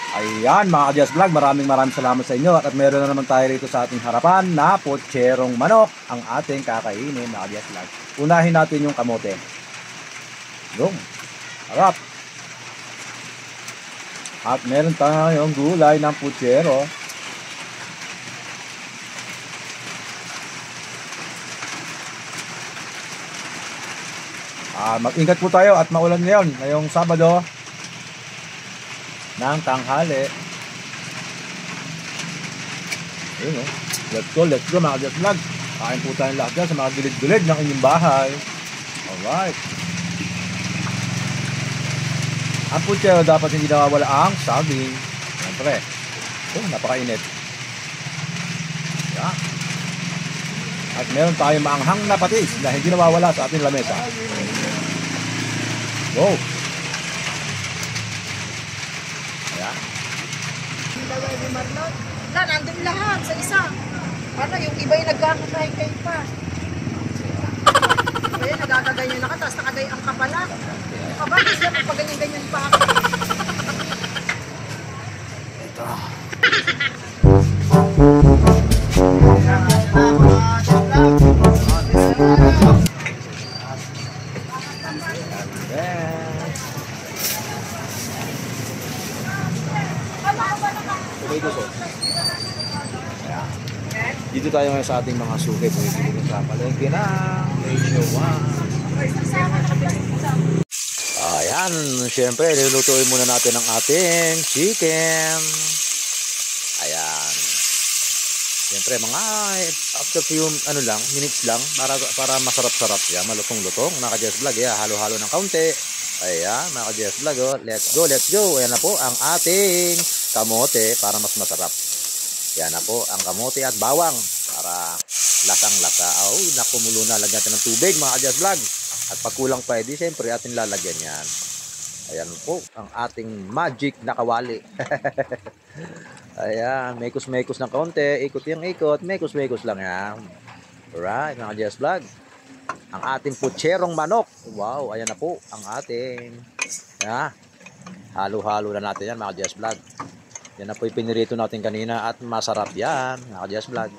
Ayan mga Just Vlog, maraming salamat sa inyo at meron na naman tayo rito sa ating harapan na putserong manok ang ating kakainin mga Just Vlog. Unahin natin yung kamote. Yung harap. At meron tayong gulay ng putsero. Mag-ingat po tayo at maulan ngayon, ngayong Sabado ng tanghali. Ayun o. Let's go mga Just Vlog. Kain po tayong lahat dyan sa mga gilid-gilid ng inyong bahay. Alright. Ang putsero dapat hindi nawawala ang saging. Siyempre. Napakainit. Yeah. At meron tayong maanghang na patis na hindi nawawala sa ating lamesa. Wow. Ayan. Nandun lahat sa isa. Ano, yung iba yung nagkakakay-kay pa. Kaya nagkakaganyan na ka, tapos nakagayang ka pala. Kabagay siya kung pagaling-ganyan pa ako. Ito. Dito tayo ngayon sa ating mga suki. Pumipili sa palengke ng Ratio 1. Ayan, syempre, nilulutuin muna natin ang ating chicken. Ayan. Syempre, mga after few minutes lang, para masarap-sarap yan, malutong-lutong. Mga ka-Just Vlog, halo-halo ng kaunti. Ayan, mga ka-Just Vlog, let's go. Ayan na po ang ating kamote para mas masarap. Yan na po ang kamote at bawang para lasang-lasa. Nakumulo na, lagyan natin ng tubig mga ka-Just Vlog. At pag kulang pa, siyempre atin lalagyan yan. Ayan po ang ating magic na kawali. Ayan, mekos-mekos ng kaunti, ikot yung ikot, mekos-mekos lang yan. Alright mga ka-Just Vlog. Ang ating putserong manok. Wow, ayan na po ang ating halo-halo na natin yan mga ka-Just Vlog. Yan na po yung pinirito natin kanina at masarap yan, mga Just Vlog.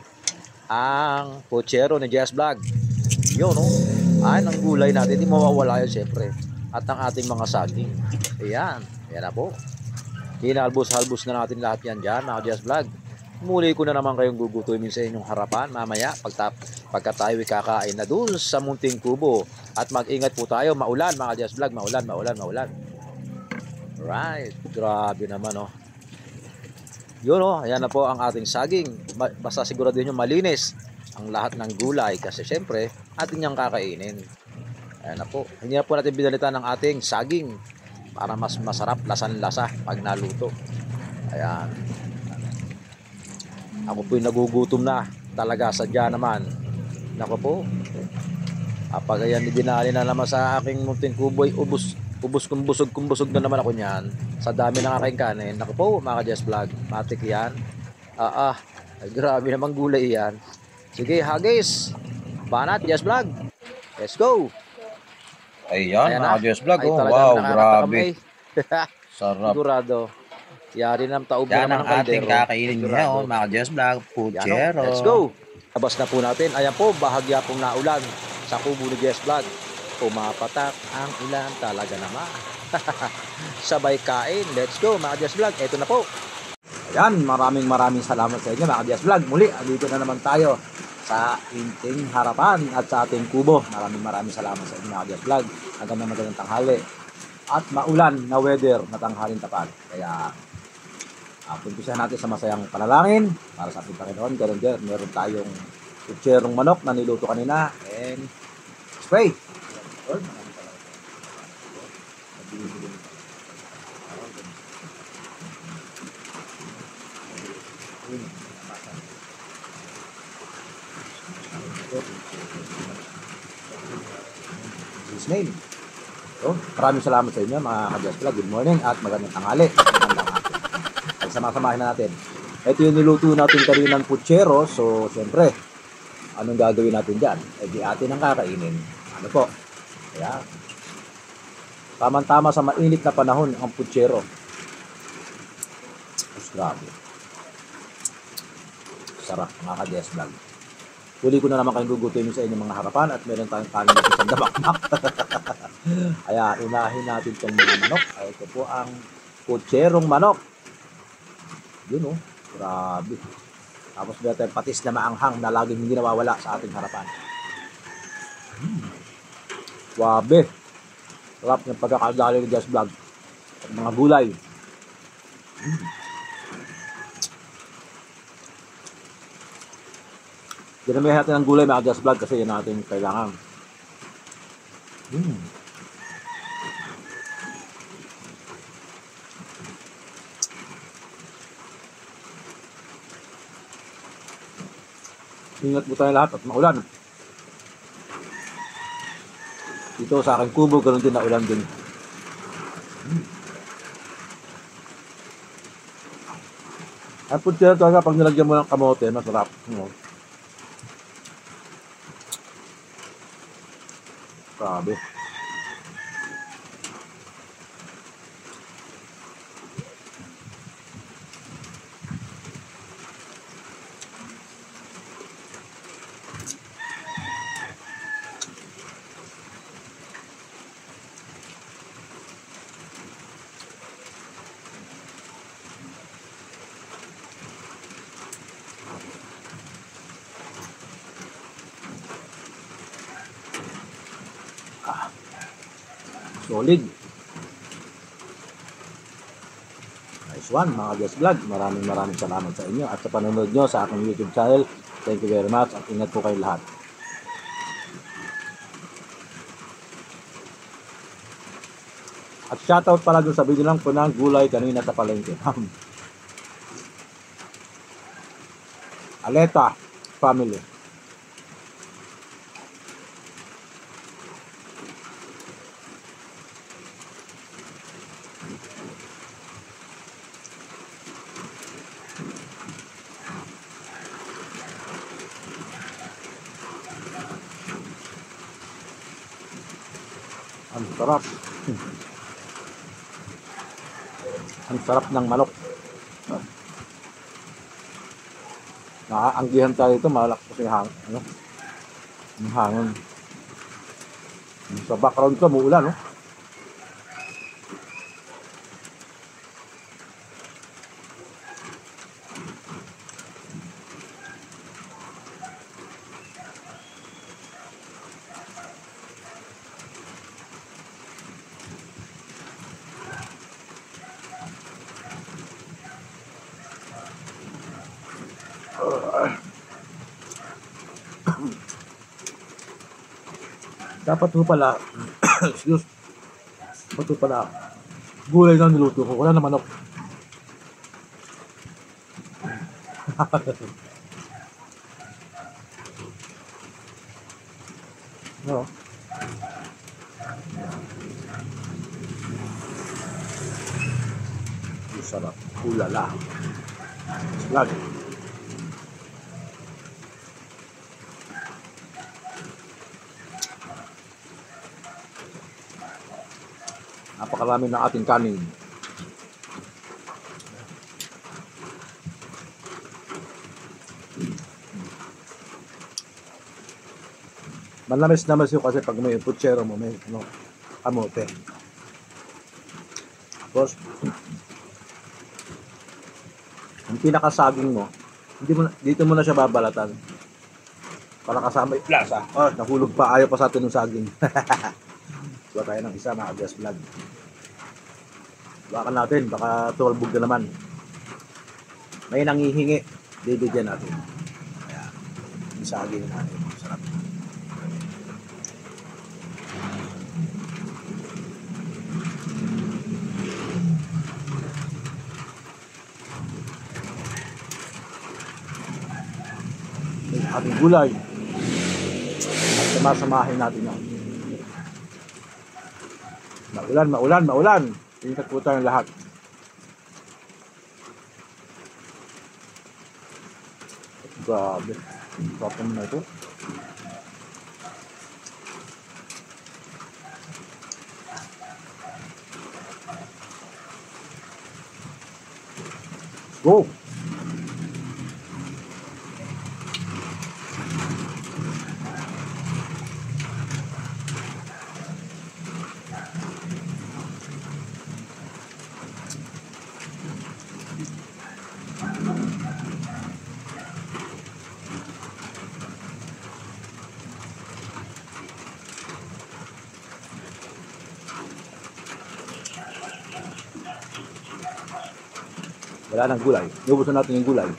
Ang putsero ni Just Vlog. Yun, no? Ay, ang gulay natin, hindi mawawala yun siyempre. At ang ating mga saging. Ayan, yan na po. Hinalbos-halbos na natin lahat yan dyan, mga Just Vlog. Muli ko na naman kayong gugutumin sa inyong harapan mamaya pagka tayo kakain na dun sa munting kubo. At mag-ingat po tayo, maulan, mga Just Vlog. Maulan. Right, grabe naman, oh. Yun ayan na po ang ating saging. Basta siguraduhin nyo malinis ang lahat ng gulay kasi syempre atin niyang kakainin. Ayan na po. Hindi na po natin binalitan ng ating saging para mas masarap, lasan-lasa pag naluto. Ayan. Ako po yung nagugutom na talaga, sadya naman. Nako po. Kapag ayan ibinali na naman sa aking munting kuboy, kumbusog na naman ako niyan. Sa dami ng aking kanin. Naku po, mga Just Vlog. Matik yan. Ay, grabe naman gulay yan. Sige, hagis. Banat, Just Vlog. Let's go. Ayan mga Just Vlog. Wow, grabe. Sarap. Sigurado. Yari ng taob yan naman ang ating kakainin niya, mga Just Vlog. Putsero. Let's go. Labas na po natin. Ayan po, bahagya pong naulan sa kubo ni Just Vlog. Pumapatak ang ulan talaga naman. Sabay kain. Let's go mga Just Vlog. Ito na po. Ayan, maraming salamat sa inyo mga Just Vlog. Muli, dito na naman tayo sa ating harapan at sa ating kubo. Maraming salamat sa inyo mga Just Vlog. Magandang tanghali. At maulan na weather na tanghaling tapat. Kaya puntusin natin sa masayang panalangin para sa ating Panginoon. Ganun din, meron tayong putserong manok na niluto kanina. And spray. Lord, His name. So, maraming salamat sa inyo mga ka-Just Vlog. Good morning at magandang tanghali. Pagsama-samahin na natin. Ito yung niluto natin kaninang putsero. So, siyempre, anong gagawin natin dyan? Di atin ang kakainin. Ano po? Kaya, tamang-tama sa mainit na panahon ang putsero. Grabe. Sarap mga ka-Jess Vlog. Huli ko na naman kayong gugutuin sa inyong mga harapan at meron tayong kanin dito sa damakmak. Kaya unahin natin itong mga manok. Ay, ito po ang putserong manok. Yun oh, grabe. Tapos meron tayong patis na maanghang na laging hindi nawawala sa ating harapan. Grabe. Sarap ng pagkakadali ng Jess Vlog. At mga gulay. Dinamihan natin ng gulay mga Jess Vlog kasi yan natin kailangan. Ingat po tayo lahat at maulan. Dito sa aking kubo, ganoon din na ulan din. Ang putsero talaga pag nilagyan mo ng kamote, masarap. Grabe. Solid. Nice one mga Jess Vlog. Maraming salamat sa inyo at sa panonood nyo sa aking YouTube channel. Thank you very much at ingat po kayo lahat. At shoutout pala dun sa video lang po ng gulay kanina sa palengke. Aleta family. Ang sarap. Ang sarap ng manok. Nakaanggihan tayo ito, malak kasi hangin. Ang hangin. Sa background ko, muulan, no? Dapat po pala, excuse, dapat po pala, gulay na niluto ko, wala na manok. No. Sarap, ulala. Lagi. Napakarami ng ating kanin. Malamis-lamis yun kasi pag may putsero mo, may kamote. Tapos, ang pinakasaging mo, dito mo na siya babalatan. Para kasama yung lasa. Oh, nahulog pa. Ayaw pa sa atin ng saging. Suwa tayo ng isa mga Jess Vlog. Baka natin, baka tulbog na naman. May nangihingi. Bibigyan natin. Kaya, yung saging natin. Sarap. May ating gulay. At sumasamahin natin yan. Maulan. Ingat po tayong lahat. Grabe. Sarap naman na ito. Go! Wala nang gulay. Iubusan natin yung gulay.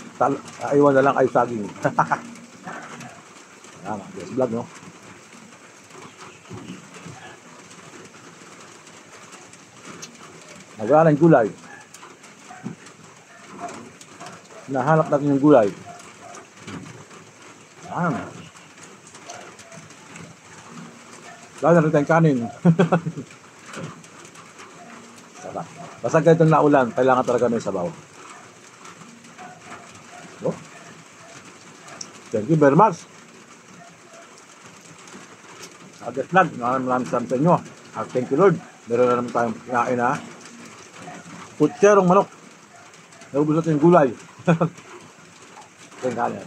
Iwan na lang kayo saging. Tama, yes, vlog, no? Wala nang gulay. Nahanap natin yung gulay. Ayan. Wala na rin tayong kanin. Sarap. Basta ganitong naulan, kailangan talaga may sabaw. Oh. Thank you very much. Agas vlog, maraming salamat sa inyo. At thank you Lord. Meron na naman tayong kinain na putserong manok. Naubos natin yung gulay. Thank you.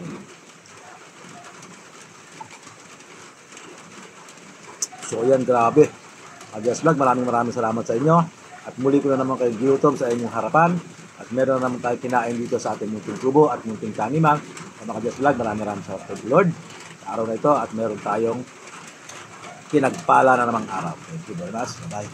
So yan, grabe. Agas vlog, maraming salamat sa inyo. At muli ko na naman kayo giutom sa inyong harapan. At meron na naman tayo kinain dito sa ating munting kubo at munting taniman. Sa mga Diyos vlog, maraming salamat sa Lord sa araw na ito. At meron tayong pinagpala na namang araw. Thank you very much. Bye-bye.